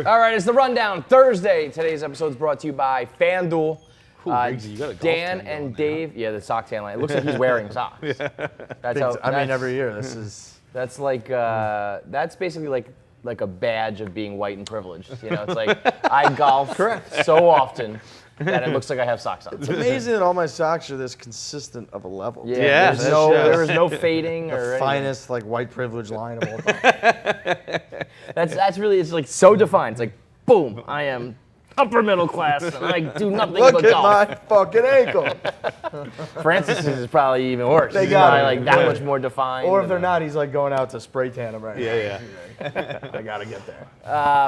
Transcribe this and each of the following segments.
All right, it's the Rundown Thursday. Today's episode is brought to you by FanDuel. Dan and Dave, the sock tan line. It looks like he's wearing socks. That's how. I mean, every year this is. That's like that's basically like a badge of being white and privileged. You know, it's like I golf so often that it looks like I have socks on. It's amazing that all my socks are this consistent of a level. Yeah, there is no fading or the finest like white privilege line of all time. That's really, it's like so defined. It's like boom, I am upper middle class and I do nothing but golf. Look at my fucking ankle. Francis's is probably even worse. They He's got probably it. like that much more defined. Or if they're not, he's like going out to spray tan them right now. Yeah. I gotta get there.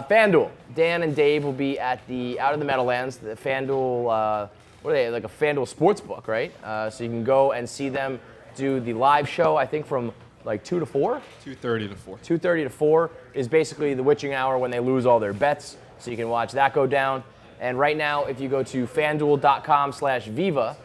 FanDuel. Dan and Dave will be out in the Meadowlands. The FanDuel, what are they, like a FanDuel Sportsbook, right? So you can go and see them do the live show, I think from like 2 to 4? 2:30 to 4. 2:30 to 4 is basically the witching hour when they lose all their bets. So you can watch that go down. And right now, if you go to FanDuel.com/Viva,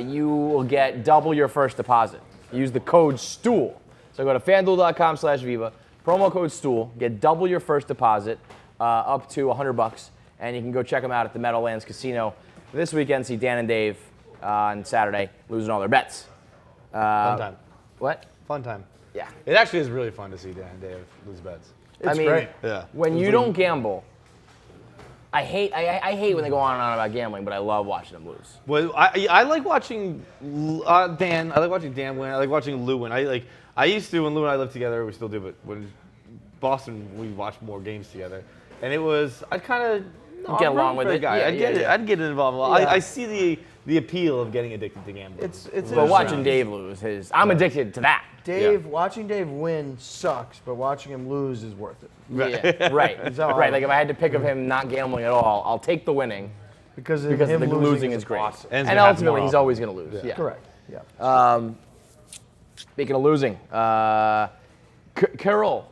you will get double your first deposit. Use the code STOOL. So go to FanDuel.com/Viva, promo code STOOL, get double your first deposit up to $100, and you can go check them out at the Meadowlands Casino this weekend. See Dan and Dave on Saturday losing all their bets. Fun time. What? Fun time. Yeah. It actually is really fun to see Dan and Dave lose bets. It's great. Yeah. When you don't gamble, I hate when they go on and on about gambling, but I love watching them lose. Well, I like watching Dan. I like watching Dan win. I like watching Lou win. I used to when Lou and I lived together. We still do, but when Boston, we watched more games together, and it was I'd kind of get along with it. Guy. Yeah, I'd get involved. Yeah. I see the appeal of getting addicted to gambling. It's But watching Dave lose, I'm addicted to that. Watching Dave win sucks, but watching him lose is worth it. Yeah, right. Right. Like if I had to pick of him not gambling at all, I'll take the winning Because the him losing is great. awesome. And And ultimately, he's always going to lose. Yeah. Correct. Yeah. Speaking of losing, Kirill,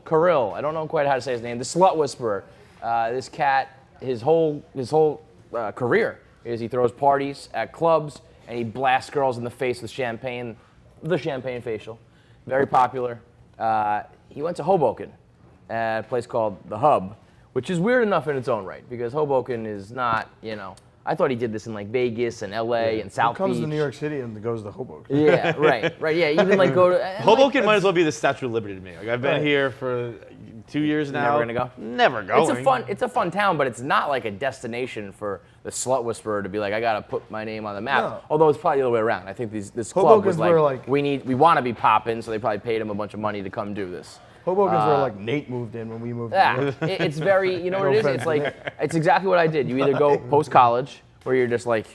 I don't know quite how to say his name, the Slut Whisperer. This cat, his whole career is he throws parties at clubs and he blasts girls in the face with champagne, the champagne facial. Very popular. He went to Hoboken at a place called the Hub, which is weird enough in its own right because Hoboken is not, I thought he did this in like Vegas and LA and South He comes Beach. to New York City and goes to Hoboken. Yeah, right. Yeah, even like go to Hoboken might as well be the Statue of Liberty to me. Like I've been here for 2 years now. Never gonna go? Never going. It's a fun town, but it's not like a destination for the Slut Whisperer to be like, I gotta put my name on the map. No. Although it's probably the other way around. I think this club Hoboken's was where, like, we want to be popping, so they probably paid him a bunch of money to come do this. Hoboken's where like Nate moved in when we moved Yeah, in. it's very, you know what it is? No It's offense, like, it's exactly what I did. You either go post-college, where you're just like,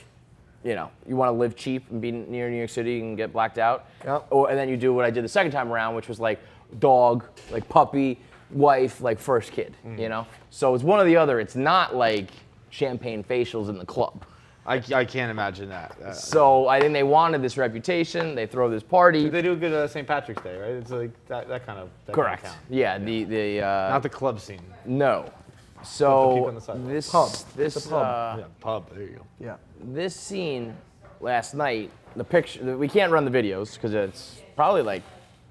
you want to live cheap and be near New York City and get blacked out. Yep. And then you do what I did the second time around, which was like dog, like puppy, wife, like first kid, So it's one or the other. It's not like champagne facials in the club. I can't imagine that. So I think they wanted this reputation. They throw this party. They do a good St. Patrick's Day, right? It's like that kind of Correct. Kind of Yeah. The not the club scene. no. The people So on the side. this Pub. this It's a pub. Yeah, pub. There you go. Yeah. this scene last night, the picture, we can't run the videos because it's probably like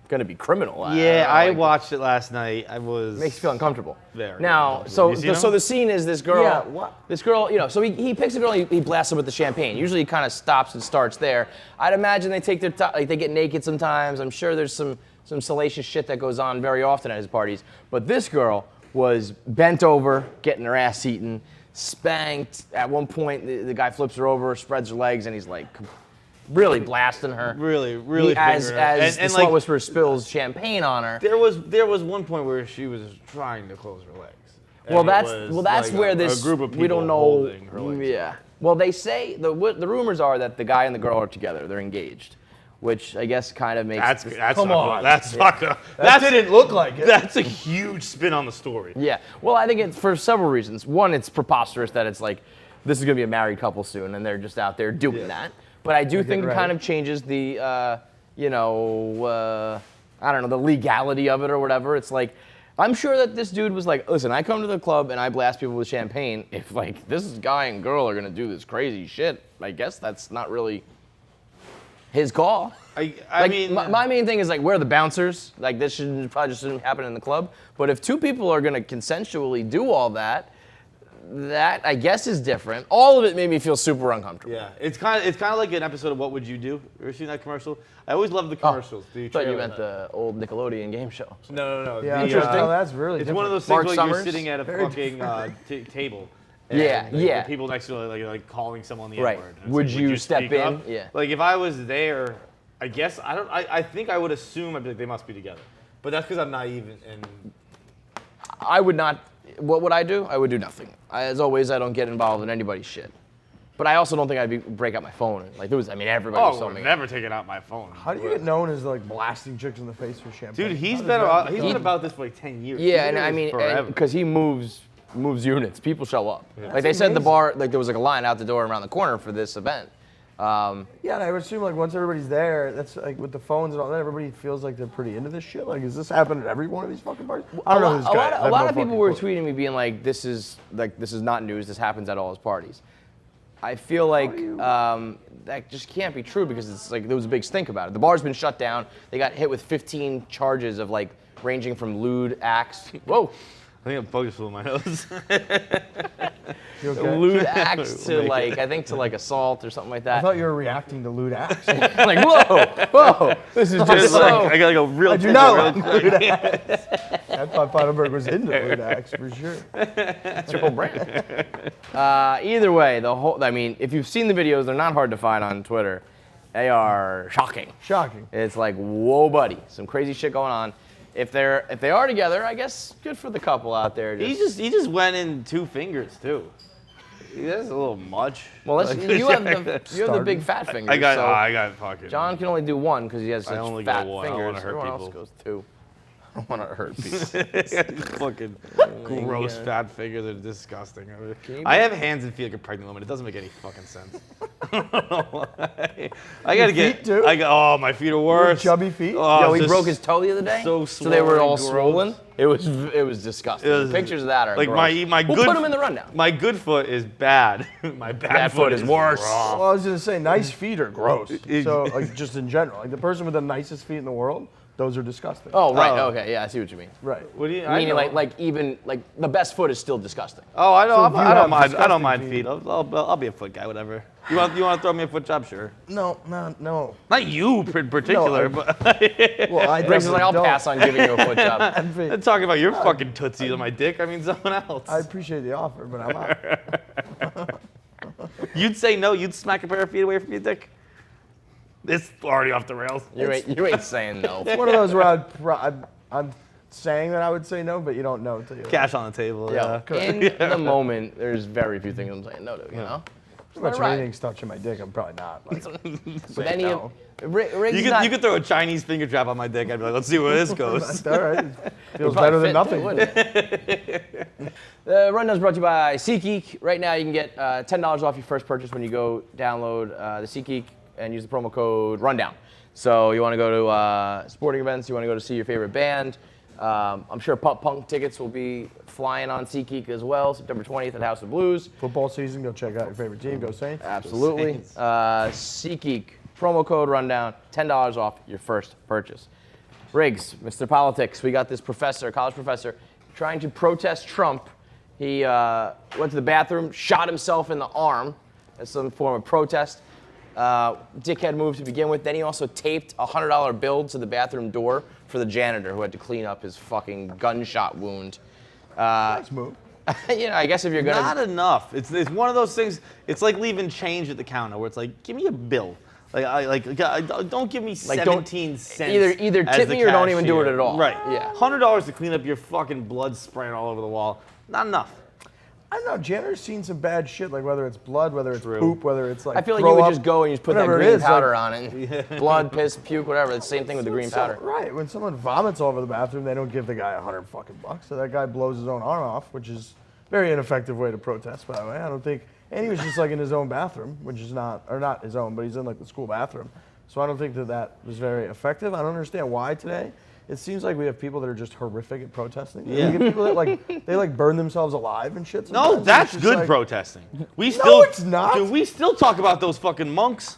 going to be criminal. Yeah, I I don't know, like, watched it last night. I was. makes you feel uncomfortable. Very Now, uncomfortable. so You seen them? the scene is this girl. Yeah, what? This girl, so he picks a girl, he blasts her with the champagne. Usually he kind of stops and starts there. I'd imagine they take their time, like they get naked sometimes. I'm sure there's some salacious shit that goes on very often at his parties. But this girl was bent over, getting her ass eaten, spanked. At one point, the guy flips her over, spreads her legs, and he's like really blasting her. Really. As fingering her. the Slut Whisperer spills champagne on her. There was one point where she was trying to close her legs. Well, And it was that's like where a this group of people we don't know. holding her legs. Yeah. Well, they say the rumors are that the guy and the girl are together. They're engaged, which I guess kind of makes. That's Come not on. cool. That's not good. That didn't look like it. That's a huge spin on the story. Yeah. Well, I think it's for several reasons. One, it's preposterous that it's like this is going to be a married couple soon, and they're just out there doing that. But I do think it kind of changes the, I don't know, the legality of it or whatever. It's like, I'm sure that this dude was like, listen, I come to the club and I blast people with champagne. If like this guy and girl are going to do this crazy shit, I guess that's not really his call. I Like, mean, my main thing is like, where are the bouncers? Like, this probably just shouldn't happen in the club. But if two people are gonna consensually do all that, that I guess is different. All of it made me feel super uncomfortable. yeah, it's kind of like an episode of What Would You Do? You ever seen that commercial? I always love the commercials. I thought you meant the old Nickelodeon game show. No. Yeah, The, interesting. That's really It's different. one of those Mark things where you're Summers? sitting at a fucking table. Yeah, and, yeah. The people next to you are like calling someone the Right. N-word. And it's Would like, you step speak in? up? Yeah. Like if I was there, I guess I think I would assume I'd be like, they must be together. But that's because I'm naive and I would not. What would I do? I would do nothing. As always, I don't get involved in anybody's shit. But I also don't think I'd break out my phone. Like there was, I mean, everybody was oh, telling me. never taking out my phone. How do you get known as like blasting chicks in the face with champagne? Dude, he's How been does that- he's been about this for like 10 years. He's Yeah, been and I doing this mean, forever. because he moves units, people show up. Like they That's said, the amazing. bar, like there was like a line out the door around the corner for this event. Yeah, and I would assume like once everybody's there, that's like with the phones and all that, everybody feels like they're pretty into this shit. Like, is this happening at every one of these fucking bars? I don't know this guy. I A have lot no of people fucking were clue. tweeting me being like, "This is not news. This happens at all his parties." I feel like that just can't be true because it's like there was a big stink about it. The bar's been shut down. They got hit with 15 charges of like ranging from lewd acts. Whoa. I think I'm focused on my nose. You okay? Lewd acts to Make like I think to like assault or something like I that. thought you were reacting to lewd acts. Like whoa, this is just Just like, so. I gotta go real. I do not like lewd acts. I thought Feidelberg was into lewd acts for sure. Triple brand. Either way, I mean, if you've seen the videos, they're not hard to find on Twitter. They are shocking. Shocking. It's like, whoa, buddy, some crazy shit going on. If they are together, I guess good for the couple out there. He just went in 2 fingers too. That's a little much. Well, you have the big fat fingers. I got so fucking. John can only do one because he has such only fat got one. I don't fingers. wanna hurt Everyone people. else goes 2. I don't want to hurt people. fucking gross God. fat fingers are disgusting. I, mean, you I have hands that feel like a pregnant woman. It doesn't make any fucking sense. I gotta get. feet, too? Oh, my feet are worse. Chubby feet? Oh, Yo, it's he just broke his toe the other day. so they were all swollen, swollen. It was disgusting. It was- Pictures of that are like gross. my We'll good. put him in the rundown. My good foot is bad. My bad foot is worse. rough. Well, I was gonna say nice feet are gross. It- So like just in general, like the person with the nicest feet in the world, those are disgusting. Oh right, Oh. okay, yeah, I see what you mean. Right. What do you? I Meaning know. like even like the best foot is still disgusting. Oh, I know. So if you I don't have mind. I disgusting don't mind feet- feet. I'll be a foot guy. Whatever. You want to throw me a foot job? Sure. No. Not you in particular, No, but Well, I Briggs is like, I'll definitely pass on giving you a foot job. don't. I'm talking about your fucking tootsies on my dick. I mean someone else. I appreciate the offer, but I'm out. You'd say no. You'd smack a pair of feet away from your dick. It's already off the rails. You ain't saying no. One of those where I'm saying that I would say no, but you don't know until you. Cash on the table. Yo, Yeah. in the moment, there's very few things I'm saying no to. You know. Pretty much Right. anything's touching my dick, I'm probably not. Like, With any no. of Riggs You could throw a Chinese finger trap on my dick. I'd be like, let's see where this goes. that's all right. Feels better than nothing. The Rundown is brought to you by SeatGeek. Right now, you can get $10 off your first purchase when you go download the SeatGeek and use the promo code Rundown. So you want to go to sporting events, you want to go to see your favorite band. I'm sure Pop Punk tickets will be flying on SeatGeek as well, September 20th at House of Blues. Football season, go check out your favorite team. Go Saints. Absolutely. Saints. SeatGeek, promo code Rundown, $10 off your first purchase. Riggs, Mr. Politics, we got this professor, college professor, trying to protest Trump. He went to the bathroom, shot himself in the arm as some form of protest. Dickhead move to begin with. Then he also taped a $100 bill to the bathroom door for the janitor who had to clean up his fucking gunshot wound. Nice move. You know, I guess if you're gonna Not enough. It's one of those things. It's like leaving change at the counter, where it's like, give me a bill. Don't give me Like, don't- 17 cents. either as tip the me or don't even do it cashier. at all. Right. Yeah. $100 to clean up your fucking blood spraying all over the wall. Not enough. I don't know. Janitor's seen some bad shit, like whether it's blood, whether it's True. poop, whether it's like. I feel like throw you would up, just go and you just put that whatever it green is, powder like- on it. Blood, piss, puke, whatever. It's the same thing with the green powder. Right. When someone vomits all over the bathroom, they don't give the guy $100 fucking bucks. So that guy blows his own arm off, which is a very ineffective way to protest, by the way. I don't think. And he was just like in his own bathroom, which is not his own, but he's in like the school bathroom. So I don't think that was very effective. I don't understand why today. It seems like we have people that are just horrific at protesting. Yeah. We get people that they burn themselves alive and shit. No, sometimes. that's It's just good like- protesting. We still, it's not. Dude, we still talk about those fucking monks.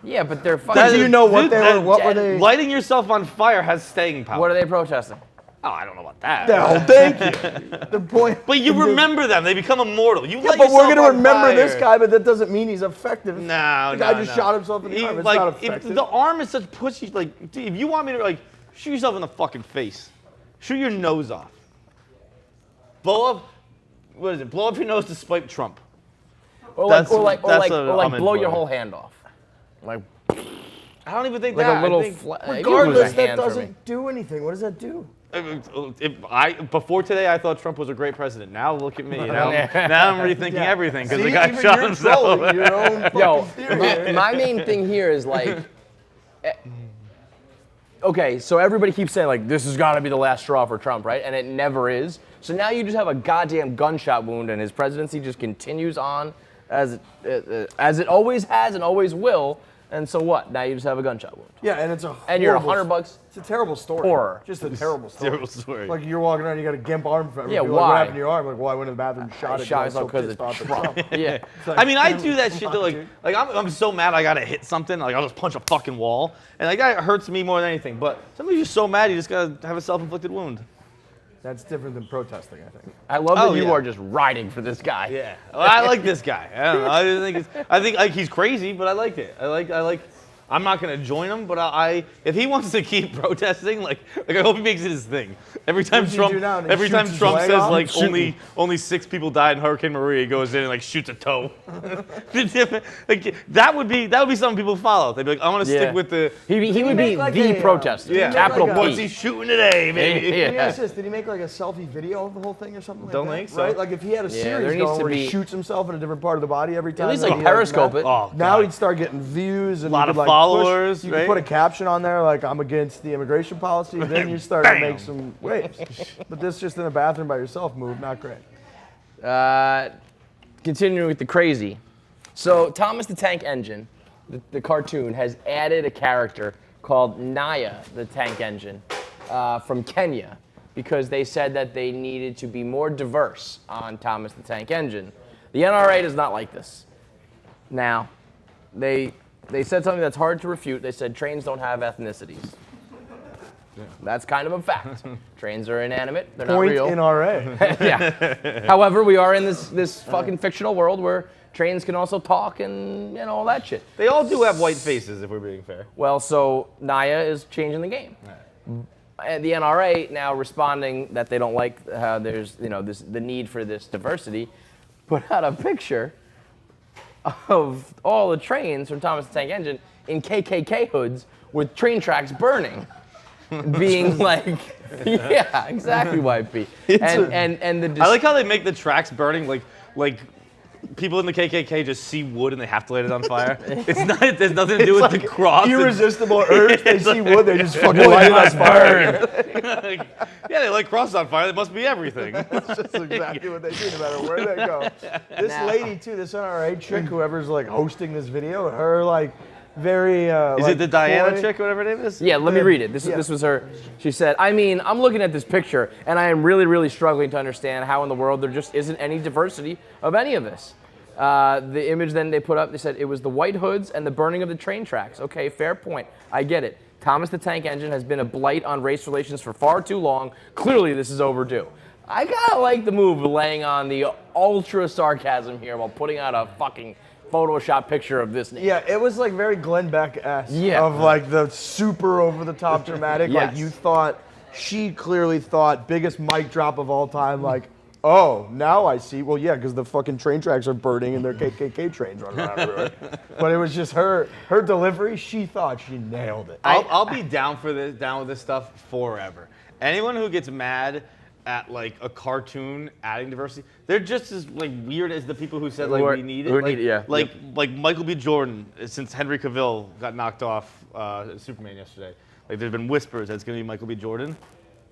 Yeah, but they're fucking. Do you know what Dude, they were? What were they? Lighting yourself on fire has staying power. What are they protesting? Oh, I don't know about that. No, thank you. The point. But you remember them. They become immortal. You Yeah, light but we're yourself gonna on remember fire. this guy, but that doesn't mean he's effective. No, the guy just shot himself in the arm. It's like, not if effective. the arm is such pussy, like, dude, if you want me to, like, shoot yourself in the fucking face, shoot your nose off, blow up, what is it? Blow up your nose to spite Trump. Or That's- like that's what I'm in blow your for. whole hand off. Like I don't even think like that. a little. I think, Regardless, that hand for me. doesn't do anything. What does that do? Before today, I thought Trump was a great president. Now look at me. Now I'm rethinking Yeah. everything because See, the guy even shot you're himself. trolling your own fucking Yo, theory. my main thing here is like, okay, so everybody keeps saying like this has got to be the last straw for Trump, right? And it never is. So now you just have a goddamn gunshot wound, and his presidency just continues on as it always has and always will. And so what? Now you just have a gunshot wound. Yeah, and it's a And you're horrible- $100. It's a terrible story. Horror. Just a terrible story. Terrible story. Like you're walking around, you got a gimp arm for everything. Yeah, Like, why? what happened to your arm? Like, well, I went to the bathroom, shot it. Shot I was so myself 'cause pissed of off at Trump. Trump. Yeah. It's like, I mean, I come do that on, shit though. dude. Like I'm so mad I gotta hit something. Like I'll just punch a fucking wall, and like that hurts me more than anything. But sometimes you're so mad you just gotta have a self-inflicted wound. That's different than protesting, I think. I love Oh, that you yeah. are just riding for this guy. Yeah, well, I like this guy. I don't know. I think like he's crazy, but I like it. I like. I'm not gonna join him, but if he wants to keep protesting, like I hope he makes it his thing. Every time does he Trump, do now? He every time shoots his Trump leg says off? like Shooting. only 6 people died in Hurricane Maria, he goes in and like shoots a toe. Like, that would be something people follow. They'd be like, I want to Yeah. stick with the. He would be make like the a, protester. Yeah, Capital like a- What's P. he shooting today, baby? Yeah. Let me ask this: did he make like a selfie video of the whole thing or something like Don't that? think so. Right? Like if he had a Yeah, series there needs going to where he be- shoots himself in a different part of the body every time. least that like he, Periscope it. Oh, Now God. he'd start getting views and Lot you of could, like, followers, Push, you right? could put a caption on there like "I'm against the immigration policy." Then you start to make some waves. But this just in a bathroom by yourself move, not great. Continuing with the crazy. So Thomas the Tank Engine, the cartoon, has added a character called Naya the Tank Engine from Kenya because they said that they needed to be more diverse on Thomas the Tank Engine. The NRA does not like this. Now, they said something that's hard to refute. They said trains don't have ethnicities. That's kind of a fact. Trains are inanimate. They're not Point real. in RA. Yeah. However, we are in this fucking fictional world where trains can also talk and all that shit. They all do have white faces, if we're being fair. Well, so Naya is changing the game. And the NRA now responding that they don't like how there's the need for this diversity, put out a picture of all the trains from Thomas the Tank Engine in KKK hoods with train tracks burning. Being like, yeah, exactly, YP. And the I like how they make the tracks burning like people in the KKK just see wood and they have to light it on fire. It's not. It has nothing to do with the cross. Irresistible urge. They see wood, they just fucking Wood light it on must fire. Yeah, they light crosses on fire. That must be everything. That's just exactly what they do, no matter where they go. This lady too, this NRA chick, whoever's like hosting this video, her like very. Is it the Diana chick, whatever her name is? Yeah, let me read it. This was her. She said, I mean, I'm looking at this picture, and I am really, really struggling to understand how in the world there just isn't any diversity of any of this. The image then they put up, they said it was the white hoods and the burning of the train tracks. Okay, fair point. I get it. Thomas the Tank Engine has been a blight on race relations for far too long. Clearly, this is overdue. I kind of like the move of laying on the ultra sarcasm here while putting out a fucking Photoshop picture of this name. Yeah, it was like very Glenn Beck-esque. Yeah. Of like the super over-the-top dramatic. Yes. Like you thought, she clearly thought, biggest mic drop of all time, like, oh, now I see. Well, yeah, because the fucking train tracks are burning and their KKK trains running around everywhere. But it was just her delivery. She thought she nailed it. I'll be down with this stuff forever. Anyone who gets mad at like a cartoon adding diversity, they're just as like weird as the people who said like we need it. Like Michael B. Jordan, since Henry Cavill got knocked off Superman yesterday. Like there's been whispers that it's gonna be Michael B. Jordan.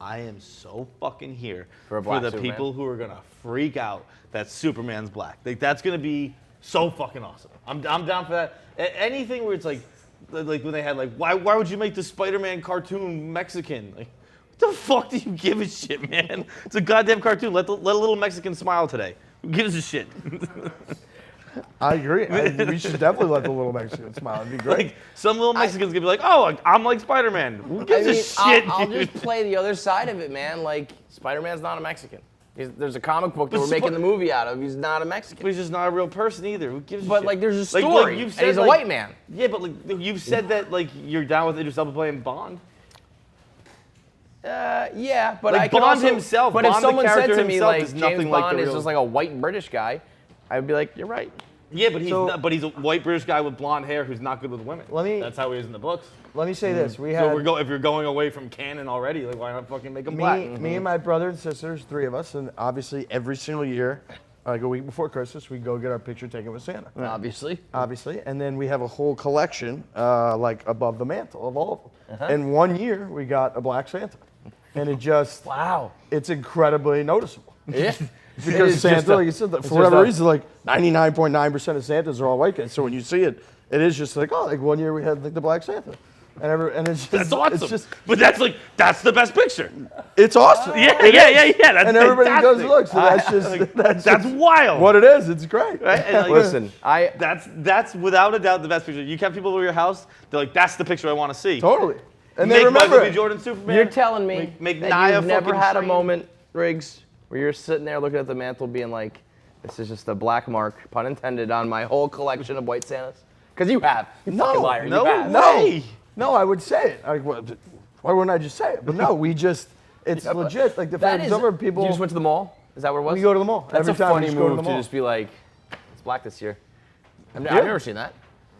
I am so fucking here For a black the Superman. people who are gonna freak out that Superman's black. Like that's gonna be so fucking awesome. I'm down for that. Anything where it's like when they had like why would you make the SpiderMan cartoon Mexican? Like what the fuck do you give a shit, man? It's a goddamn cartoon. Let a little Mexican smile today. Who gives a shit? I agree. We should definitely let the little Mexican smile. It'd be great. Like, some little Mexicans gonna be like, oh, I'm like Spider-Man. Who gives a shit? I'll dude? just play the other side of it, man. Like, Spider-Man's not a Mexican. There's a comic book that But we're making the movie out of. He's not a Mexican. But he's just not a real person either. Who gives a But shit? like, there's a Like, story, you've and said, he's a like- white man. Yeah, but like you've said that like you're down with Idris Elba playing Bond. Yeah, but Like I can Bond also, himself, But Bond, if the someone said character to me himself, like is James nothing like the Bond is real- just like a white British guy, I'd be like, you're right. Yeah, but he's So- not, but he's a white British guy with blonde hair who's not good with women. That's how he is in the books. Let me say this. We So had if you're going away from canon already, like why not fucking make him black? me and my brother and sisters, 3 of us, and obviously every single year, like a week before Christmas, we go get our picture taken with Santa. Obviously. Obviously, and then we have a whole collection, like above the mantle of all of them. And one year we got a black Santa, and it just Wow. it's incredibly noticeable. Yeah. Because Santa, like you said, for whatever reason, like 99.9% of Santas are all white kids. So when you see it, it is just like, oh, like one year we had like the black Santa, and it's just, That's awesome. It's just, but that's the best picture. it's awesome. Yeah. That's And everybody goes, fantastic. look. So that's just That's just wild. what it is. It's great. Right? And, like, Listen, that's without a doubt the best picture. You have people over your house. They're like, that's the picture I want to see. Totally. And Make they remember Michael B. it. Jordan Superman. you're telling me Make that Naya you've never fucking had a train. moment, Riggs, where you're sitting there looking at the mantle being like, this is just a black mark, pun intended, on my whole collection of white Santas? Because you have. You fucking liar. no you have. way. No, I would say it. Like, why wouldn't I just say it? But no, it's legit. Like the That fact is, some people. you just went to the mall? Is that where it was? We go to the mall. That's Every a time we funny just go to move the to mall. just be like, it's black this year. I've never seen that.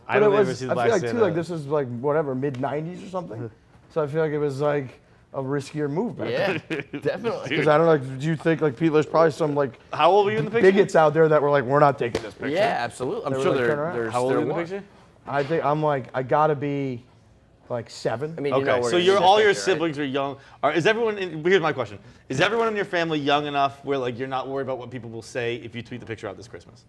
I But don't it ever was, see the I black feel like Santa. too, like this was like whatever, mid-90s or something. So I feel like it was like a riskier move back then. Yeah, definitely. Because I don't know, like, do you think like people, there's probably some like How old were you in the picture? bigots out there that were like, we're not taking this picture. Yeah, absolutely. I'm They were sure like, turn they're, around. there's How old were you in the one. picture? I think I'm like, I gotta be like 7. I mean, you know Okay, where so it is, all that your picture, right? siblings are young. Is everyone? Here's my question: is everyone in your family young enough where like you're not worried about what people will say if you tweet the picture out this Christmas?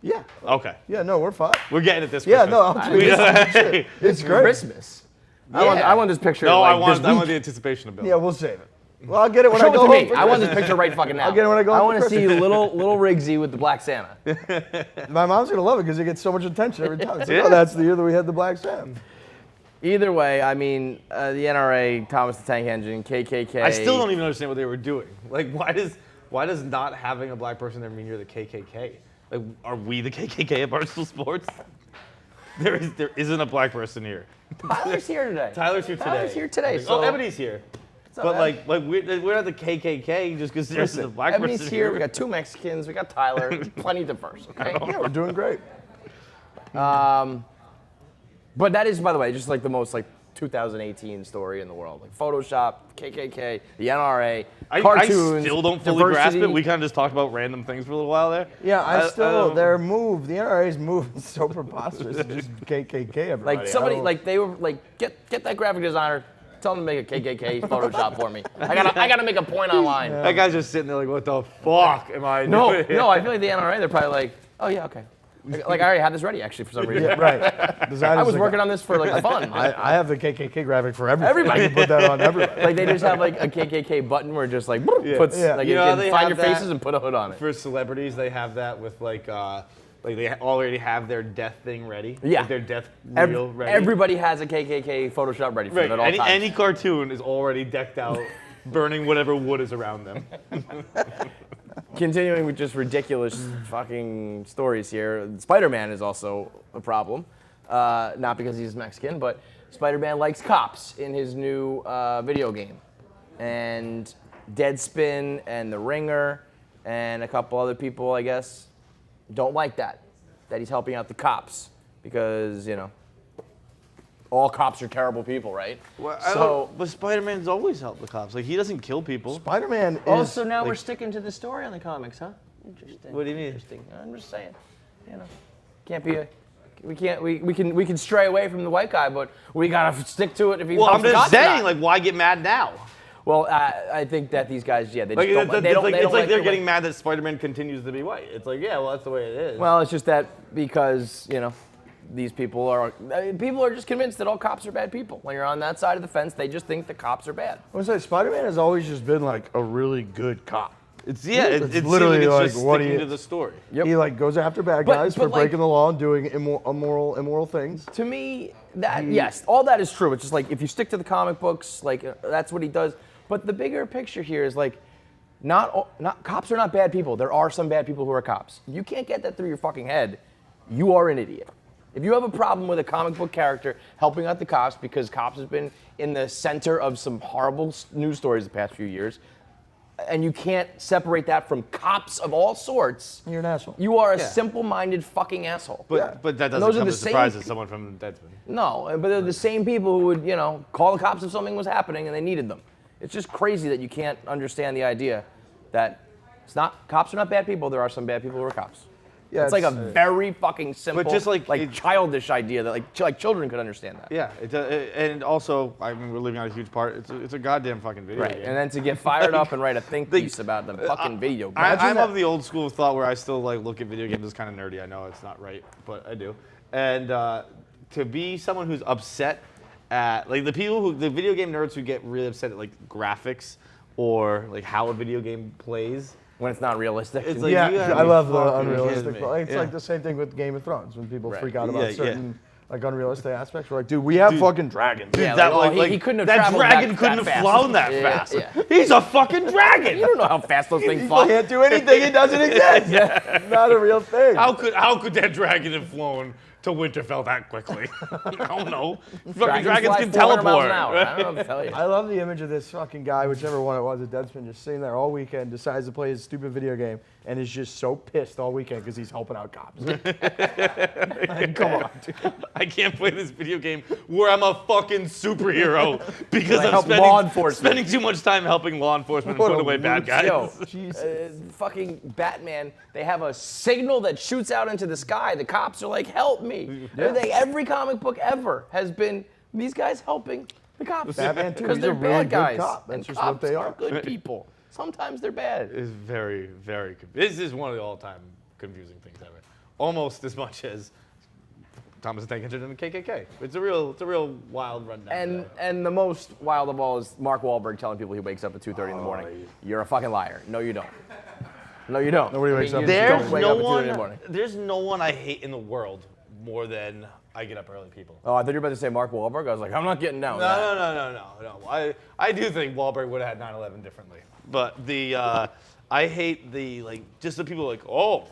Yeah. Okay, Yeah, no, we're fine. we're getting it this Yeah, Christmas. no, I'll tweet it. It's great. Christmas. I want this picture. No, like, I want this week. the anticipation of Bill. Yeah, we'll save it. Well, I'll get it when Show I it go to home. me. for I want this Christmas. picture right fucking now. I'll get it when I go I home want for to see Christmas. little Riggsy with the black Santa. My mom's gonna love it because it gets so much attention every time. It's like, oh, that's the year that we had the black Santa. Either way, I mean, the NRA, Thomas the Tank Engine, KKK. I still don't even understand what they were doing. Like, why does not having a black person there mean you're the KKK? Like, are we the KKK at Barstool Sports? There isn't a black person here. Tyler's here today. Tyler's here today. Tyler's here today. Oh, So Ebony's here. up, But Eb? like we're not the KKK just because there's a black Ebony's person here. We got 2 Mexicans. We got Tyler. Plenty diverse. Okay. Yeah, we're doing great. But that is, by the way, just like the most like 2018 story in the world. Like Photoshop, KKK, the NRA, I cartoons. still don't fully grasp it. diversity. We kind of just talked about random things for a little while there. Yeah, I don't- their move, the NRA's move is so preposterous. It's just KKK everybody. Like somebody, I don't- like they were like, get that graphic designer. Tell them to make a KKK Photoshop for me. I gotta make a point online. That guy's just sitting there like, what the fuck am I No, doing? no. I feel like the NRA. They're probably like, oh yeah, okay. Like I already had this ready actually for some reason. Yeah, right. I was working on this for like fun. I have the KKK graphic for everything. Everybody. I can put that on everybody. Like they just have like a KKK button where it just like puts Yeah. like You you know how can they find have your that faces and put a hood on it. For celebrities, they have that with like they already have their death thing ready. Yeah. Like their death Ev- reel ready. Everybody has a KKK Photoshop ready for right. them at all times. Any cartoon is already decked out, burning whatever wood is around them. Continuing with just ridiculous fucking stories here, SpiderMan is also a problem. Not because he's Mexican, but SpiderMan likes cops in his new video game. And Deadspin and The Ringer and a couple other people, I guess, don't like that he's helping out the cops because, you know, all cops are terrible people, right? But Spider-Man's always helped the cops. Like he doesn't kill people. Spider-Man is. Oh, so now like- we're sticking to the story on the comics, huh? Interesting. What do you mean? Interesting. I'm just saying, you know, can't be a. We can stray away from the white guy, but we gotta stick to it if he. Well, I'm helps the just cops or saying, not. like, why get mad now? Well, I think that these guys, yeah, they Like, just don't. They don't. it's like they're the getting way- mad that Spider-Man continues to be white. It's like, yeah, well, that's the way it is. Well, it's just that because you know, these people are just convinced that all cops are bad people. When you're on that side of the fence, they just think the cops are bad. I would say Spider-Man has always just been like a really good cop. It's It's literally like, just what sticking he to the story. Yep. He like goes after bad But- guys but for like- breaking the law and doing immoral things. To me, yes, all that is true. It's just like if you stick to the comic books, like that's what he does. But the bigger picture here is like, not cops are not bad people. There are some bad people who are cops. You can't get that through your fucking head. You are an idiot. If you have a problem with a comic book character helping out the cops because cops has been in the center of some horrible news stories the past few years, and you can't separate that from cops of all sorts, You're an asshole. you are a Yeah. simple-minded fucking asshole. But that And doesn't those are come the as a surprise same- as someone from Deadspin. No, but they're the same people who would, call the cops if something was happening and they needed them. It's just crazy that you can't understand the idea that cops are not bad people. There are some bad people who are cops. Yeah, it's like a very fucking simple, just like childish idea that like children could understand that. Yeah, and also, I mean, we're leaving out a huge part. It's a goddamn fucking video Right, game. and then to get fired up and write a think piece about the fucking video game. I'm of the old school of thought where I still like look at video games as kind of nerdy. I know it's not right, but I do. And to be someone who's upset at like the video game nerds who get really upset at like graphics or like how a video game plays. When it's not realistic. It's like, Yeah, you gotta I be love the fucking unrealistic. kidding me. It's Yeah. like the same thing with Game of Thrones when people Right. freak out about Yeah, yeah. certain like unrealistic aspects. We're like, dude, we have fucking dragons. Yeah, That, he couldn't have that traveled dragon that couldn't have fast. flown that Yeah, fast. yeah. He's a fucking dragon. You don't know how fast those things He fly. can't do anything. It doesn't exist. Not a real thing. How could that dragon have flown to Winterfell that quickly? I don't know. Fucking dragons fly can 400 miles teleport. an hour. I don't know what to tell you. I love the image of this fucking guy, whichever one it was at Deadspin, just sitting there all weekend, decides to play his stupid video game, and is just so pissed all weekend because he's helping out cops. Like, come on, dude. I can't play this video game where I'm a fucking superhero because I I'm help law enforcement. spending too much time helping law enforcement and What putting a away bad loose guys. Yo, Jesus. fucking Batman, they have a signal that shoots out into the sky. The cops are like, help me. Every comic book ever has been these guys helping the cops. Batman, too. Because He's they're a really bad good guys. cop. That's And just what cops they are are. good people. Sometimes they're bad. It's very, very this is one of the all-time confusing things ever. Almost as much as Thomas the Tank Engine and the KKK. It's a real wild rundown. And the most wild of all is Mark Wahlberg telling people he wakes up at 2:30 in the morning. You're a fucking liar. No, you don't. No, you don't. Nobody wakes up You at just There's don't wake no up at 2:30 in the morning. there's no one I hate in the world more than I get up early people. Oh, I thought you were about to say Mark Wahlberg. I was like, I'm not getting down with that. No. I do think Wahlberg would have had 9/11 differently. But I hate just the people like, oh,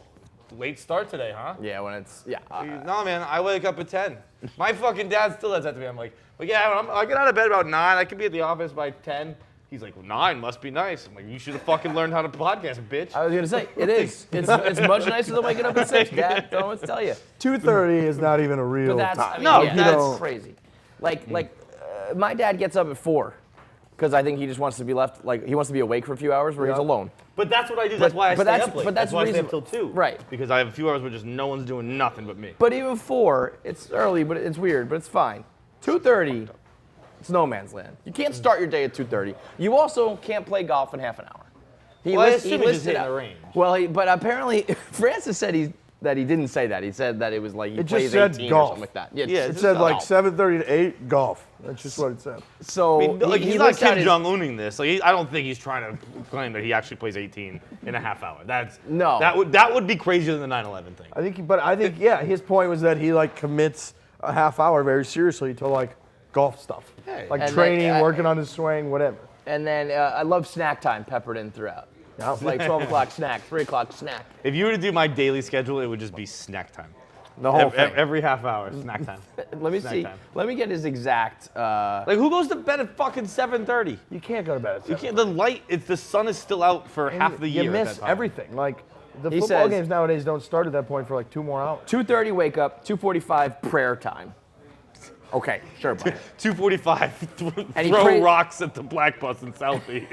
late start today, huh? Yeah, when it's, No, man, I wake up at 10. My fucking dad still does that to me. I'm like yeah, I get out of bed about 9. I can be at the office by 10. He's like, well, 9 must be nice. I'm like, you should have fucking learned how to podcast, bitch. I was going to say, it is. It's much nicer than waking up at 6, Dad. Don't know what to tell you. 2:30 is not even a real But that's, time. I mean, No, yeah, that's- that's crazy. My dad gets up at 4 because I think he just wants to be left, he wants to be awake for a few hours where he's alone. But that's what I do. That's why I stay that's- up late. but that's why I stay up reasonable. till 2. Right. Because I have a few hours where just no one's doing nothing but me. But even 4, it's early, but it's weird, but it's fine. 2:30, it's no man's land. You can't start your day at 2:30. You also can't play golf in half an hour. He Well, I list- he assume he's just listed hitting out- the range. Well, but apparently Francis said that he didn't say that. He said that it was like he It just plays said 18 or golf. something like that. Yeah, It it's said just like golf. 7:30 to 8 golf. That's just what it said. So I mean, he he's not lists out Kim his- Jong-uning this. I don't think he's trying to claim that he actually plays 18 in a half hour. No. That would be crazier than the 9/11 thing. I think yeah, his point was that he commits a half hour very seriously to golf stuff, Hey. like And training, then, working on his swing, whatever. And then I love snack time peppered in throughout. Yeah. Like 12 o'clock snack, 3 o'clock snack. If you were to do my daily schedule, it would just be snack time. The whole thing. Every half hour, snack time. Let me snack see. time. Let me get his exact. Like who goes to bed at fucking 7:30? You can't go to bed at 7. You can't. The sun is still out for half the year. You at miss that time. everything. The He football says- games nowadays don't start at that point for 2 more hours. 2:30 wake up, 2:45 prayer time. Okay, sure, buddy. 2:45. And he Throw cra- rocks at the black bus in Southie.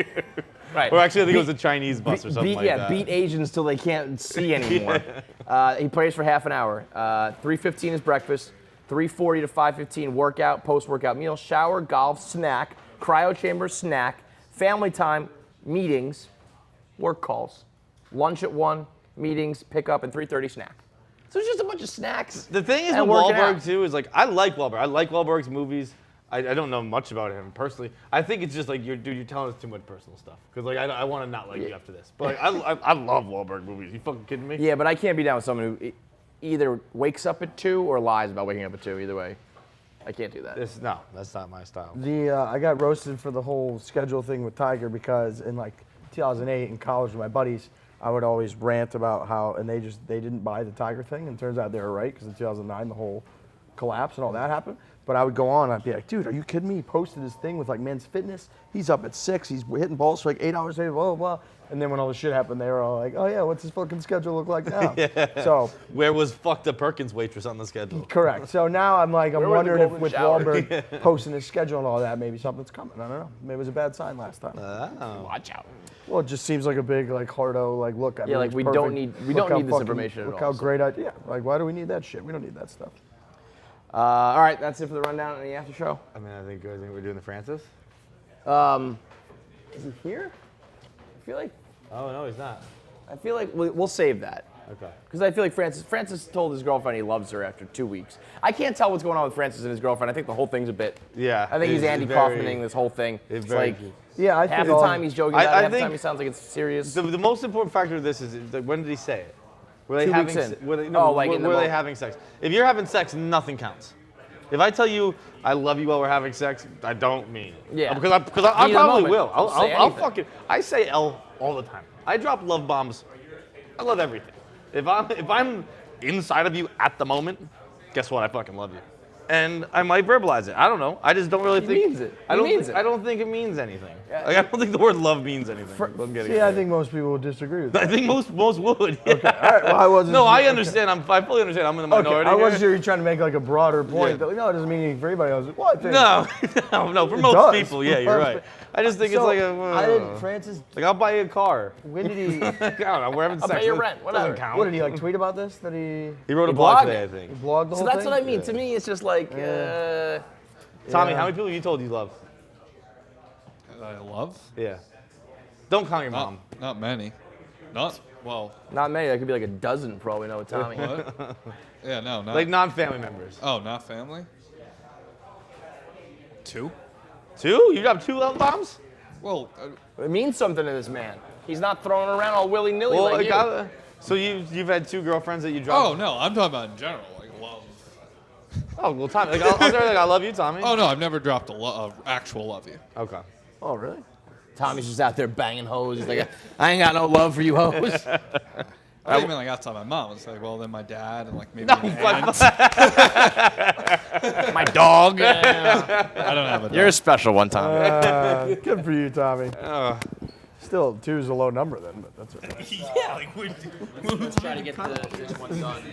Right. Or actually, I think it was a Chinese bus or something like that. beat Asians till they can't see anymore. He prays for half an hour. 3:15 is breakfast. 3:40 to 5:15 workout, post-workout meal, shower, golf, snack, cryo chamber, snack, family time, meetings, work calls, lunch at 1, meetings, pickup, and 3:30 snack. So it's just a bunch of snacks. The thing is and with working Wahlberg out. too is I like Wahlberg. I like Wahlberg's movies. I don't know much about him personally. I think it's just like you're telling us too much personal stuff. Because like I want to not like you after this. But like, I love Wahlberg movies. You fucking kidding me? Yeah, but I can't be down with someone who either wakes up at 2 or lies about waking up at 2. Either way, I can't do that. No, that's not my style. I got roasted for the whole schedule thing with Tiger because in like 2008 in college with my buddies, I would always rant about how, and they didn't buy the Tiger thing, and it turns out they were right because in 2009 the whole collapse and all that happened. But I would go on, and I'd be like, dude, are you kidding me? He posted his thing with like Men's Fitness. He's up at 6. He's hitting balls for like 8 hours a day, blah, blah, blah. And then when all the shit happened, they were all like, oh yeah, what's his fucking schedule look like now? So where was fucked up Perkins waitress on the schedule? correct. So now I'm like, I'm Where were the wondering if golden with showers? Wahlberg posting his schedule and all that, maybe something's coming. I don't know. Maybe it was a bad sign last time. Watch out. Well, it just seems like a big like hardo like look. Yeah, like we don't need this information at Look all. how great I yeah. Like why do we need that shit? We don't need that stuff. All right, that's it for the rundown and the after show. I mean, I think we're doing the Francis. Is he here? I feel like Oh no, he's not. we'll save that. Okay. Because I feel like Francis told his girlfriend he loves her after 2 weeks. I can't tell what's going on with Francis and his girlfriend. I think the whole thing's a bit. Yeah. I think he's Andy Kaufmaning this whole thing. It's like Yeah, I half think the all- time he's joking about it, I half the think time he sounds like it's serious. The most important factor of this is that when did he say it? Were they 2 having? weeks in. Were they, Oh, no, like in the were they moment. having sex? If you're having sex, nothing counts. If I tell you I love you while we're having sex, I don't mean it. Yeah. Because I Be probably in the moment. will. Don't say I'll anything. fucking. I say L all the time. I drop love bombs. I love everything. If I'm inside of you at the moment, guess what? I fucking love you. And I might verbalize it. I don't know. I just don't really He think. means it. I He don't. means it. I don't think it means anything. Yeah. Like, I don't think the word love means anything. I'm getting See, at. I think most people would disagree with I that. think most would. Yeah. All right, well, I wasn't. No, I okay. understand. I fully understand. I'm in the Okay, minority. I wasn't here. sure you're trying to make like a broader point. Yeah. That, like, no, it doesn't mean anything for everybody else. Well, I think. No. For It most does. people, yeah, you're right. I just think it's like a. I didn't. Francis, Like I'll buy you a car. when did he? I don't know. We're having I'll sex. pay your Doesn't- rent, whatever. Doesn't count. What did he like tweet about this? That He wrote a He blog blogged today, I it. think. blogged the So whole that's thing? what I mean. To me, it's just like. Tommy, Yeah. how many people have you told you love? I love? Yeah. Don't count your mom. Not many. Not, well, Not many. That could be like a dozen, probably know with Tommy. what? Yeah, no, not. Like non-family members. Oh, not family? 2? 2? You dropped 2 love bombs? Well, It means something to this man. He's not throwing around all willy-nilly like you. So you've had 2 girlfriends that you oh, dropped? no, I'm talking about in general, like love. Oh, well, Tommy. Like, I'll say like I love you, Tommy. Oh, no, I've never dropped a actual love you. Okay. Oh, really? Tommy's just out there banging hoes. He's like, I ain't got no love for you hoes. I didn't mean like outside my mom. It's like, well, then my dad and like maybe No, an aunt. My dog. I don't have a dog. You're a special one, Tommy. Good for you, Tommy. Still, 2 is a low number then, but that's okay. Let's try to get this one done.